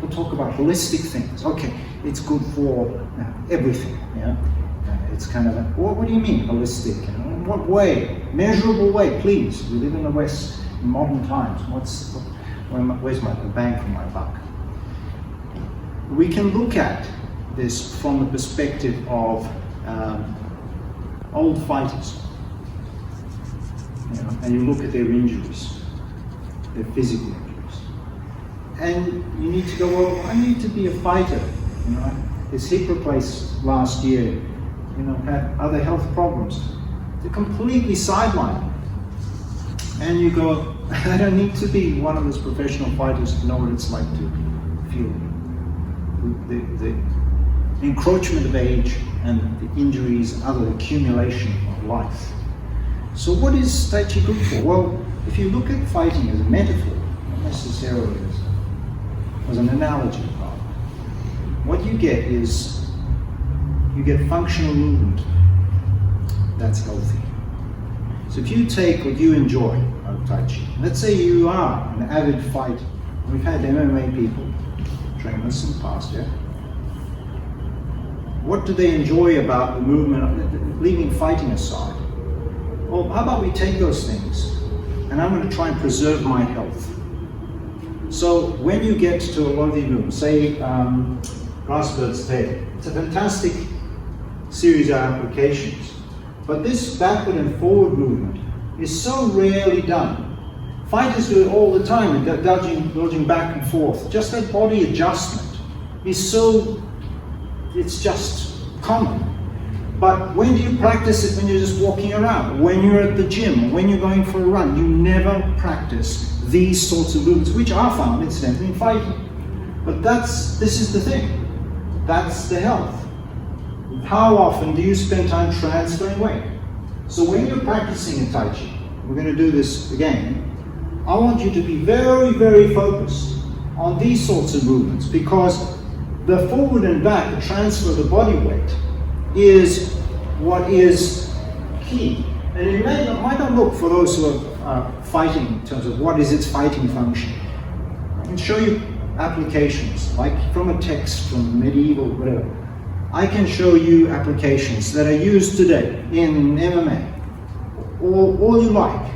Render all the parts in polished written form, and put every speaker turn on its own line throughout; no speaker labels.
people talk about holistic things. Okay, it's good for everything. Yeah, it's kind of what do you mean holistic? In what way? Measurable way, please. We live in the West in modern times. Where's the bang for my buck? We can look at this from the perspective of old fighters. And you look at their injuries, their physical injuries, and you need to go, well, I need to be a fighter. His hip replaced last year, had other health problems. They're completely sidelined. And you go, I don't need to be one of those professional fighters to know what it's like to feel the encroachment of age and the injuries and other accumulation of life. So what is Tai Chi good for? Well, if you look at fighting as a metaphor, not necessarily as an analogy, what you get is, you get functional movement that's healthy. So if you take what you enjoy out of Tai Chi, let's say you are an avid fighter. We've had MMA people train us in the past, yeah? What do they enjoy about the movement, leaving fighting aside? Well, how about we take those things, and I'm going to try and preserve my health. So when you get to a lot of these movements, say Grassbird's Head, it's a fantastic series of applications. But this backward and forward movement is so rarely done. Fighters do it all the time, dodging back and forth. Just that body adjustment is so, it's just common. But when do you practice it? When you're just walking around, when you're at the gym, when you're going for a run. You never practice these sorts of movements, which are found incidentally in fighting. But this is the thing. That's the health. How often do you spend time transferring weight? So when you're practicing in Tai Chi, we're going to do this again, I want you to be very, very focused on these sorts of movements, because the forward and back, the transfer of the body weight, is what is key. And it might not look for those who are fighting in terms of what is its fighting function. I can show you applications, like from a text, from medieval, whatever. I can show you applications that are used today in MMA, or all you like.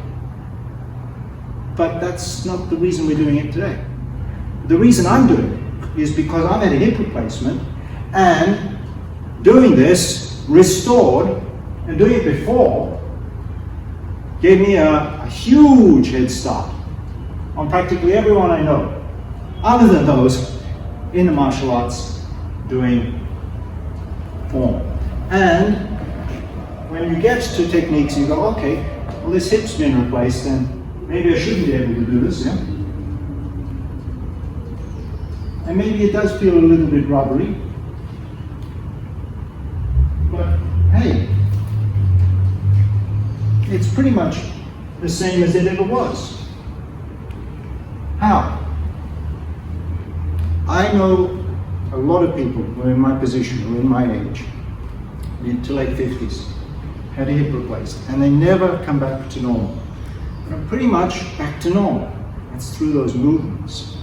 But that's not the reason we're doing it today. The reason I'm doing it is because I've had a hip replacement, and doing this, restored, and doing it before, gave me a huge head start on practically everyone I know, other than those in the martial arts doing form. And when you get to techniques, you go, okay, well, this hip's been replaced, and maybe I shouldn't be able to do this, yeah? And maybe it does feel a little bit rubbery, but hey, it's pretty much the same as it ever was. How? I know a lot of people who are in my position, who are in my age, mid to late 50s, had a hip replaced, and they never come back to normal. They're pretty much back to normal. It's through those movements.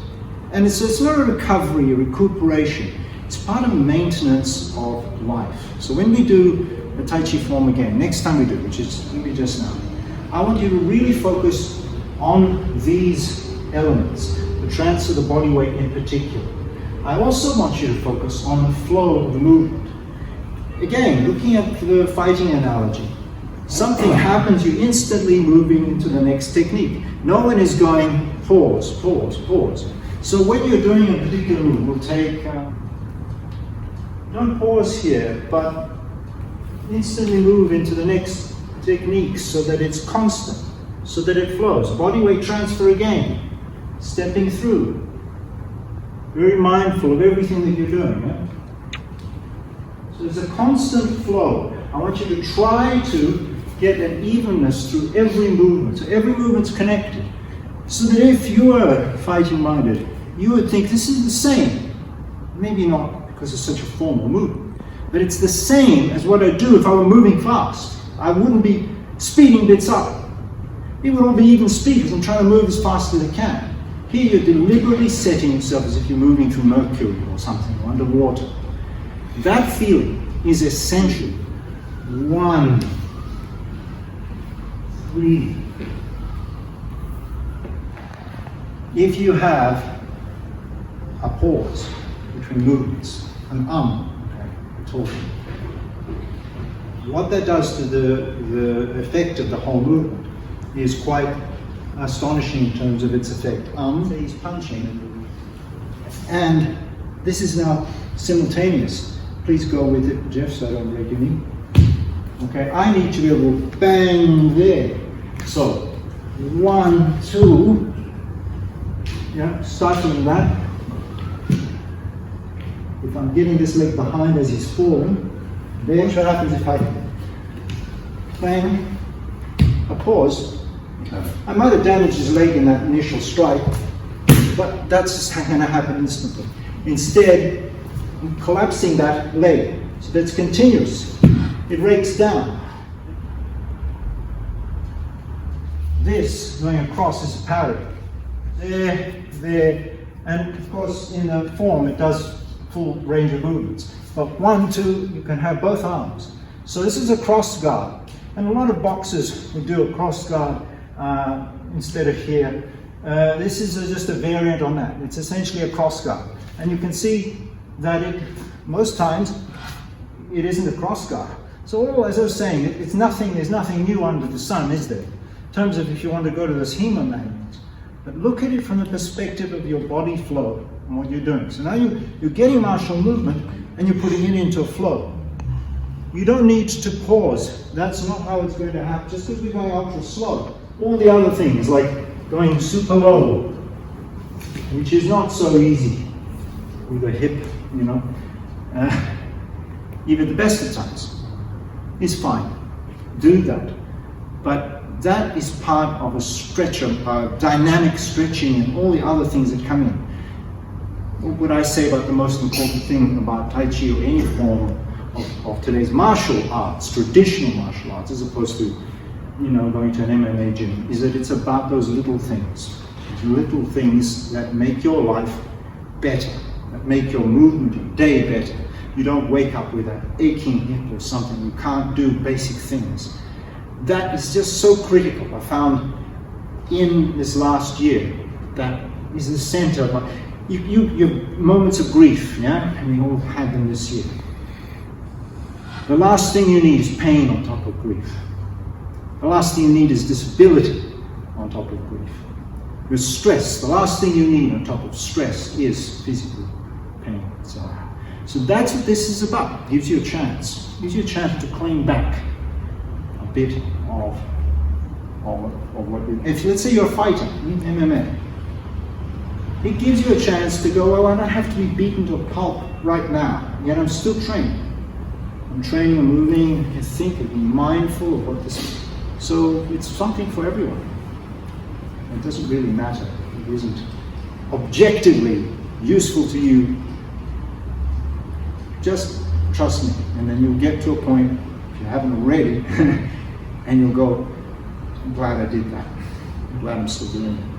And it's not a recovery, a recuperation. It's part of maintenance of life. So when we do the Tai Chi form again, next time we do, which is going to be just now, I want you to really focus on these elements, the transfer of the body weight in particular. I also want you to focus on the flow of the movement. Again, looking at the fighting analogy, something happens, you instantly moving into the next technique. No one is going pause, pause, pause. So when you're doing a particular move, we'll take, don't pause here, but instantly move into the next technique so that it's constant, so that it flows. Body weight transfer again, stepping through. Very mindful of everything that you're doing. Yeah? So there's a constant flow. I want you to try to get an evenness through every movement. So every movement's connected. So that if you are fighting minded, you would think this is the same. Maybe not because it's such a formal movement, but it's the same as what I'd do if I were moving fast. I wouldn't be speeding bits up. It would all be even speed because I'm trying to move as fast as I can. Here you're deliberately setting yourself as if you're moving through mercury or something, or underwater. That feeling is essential. 1, 3. If you have a pause between movements, an talking, what that does to the effect of the whole movement is quite astonishing in terms of its effect. He's punching. And this is now simultaneous. Please go with it, Jeff, so I don't break your knee. Okay, I need to be able to bang there. So, 1, 2. Yeah, start from that. If I'm getting this leg behind as he's falling, then what happens if I bang, a pause? I might have damaged his leg in that initial strike, but that's just going to happen instantly. Instead, I'm collapsing that leg so that it's continuous. It rakes down. This going across is a parry. There, there, and of course in the form it does full range of movements. But 1, 2, you can have both arms. So this is a cross guard, and a lot of boxers will do a cross guard instead of here. This is just a variant on that. It's essentially a cross guard, and you can see that most times it isn't a cross guard. So as I was saying, there's nothing new under the sun, is there? In terms of if you want to go to those hemodynamics. But look at it from the perspective of your body flow and what you're doing. So now you're getting martial movement and you're putting it into a flow. You don't need to pause. That's not how it's going to happen. Just because we're going ultra slow. All the other things, like going super low, which is not so easy with a hip, you know. Even the best of times is fine. Do that. But that is part of a stretcher, dynamic stretching and all the other things that come in. What would I say about the most important thing about Tai Chi or any form of today's martial arts, traditional martial arts, as opposed to, you know, going to an MMA gym, is that it's about those little things. Little things that make your life better, that make your movement, your day better. You don't wake up with an aching hip or something. You can't do basic things. That is just so critical. I found in this last year that is the center of your moments of grief, yeah? And we all had them this year. The last thing you need is pain on top of grief. The last thing you need is disability on top of grief. With stress, the last thing you need on top of stress is physical pain. So that's what this is about. It gives you a chance. It gives you a chance to claim back a bit of what you, if let's say you're a fighter in MMA, it gives you a chance to go, well, I don't have to be beaten to a pulp right now, yet I'm still training. I'm training, I'm moving, I can think, I can be mindful of what this is. So it's something for everyone. It doesn't really matter. It isn't objectively useful to you. Just trust me, and then you'll get to a point, if you haven't already, and you'll go, I'm glad I did that. I'm glad I'm still doing it.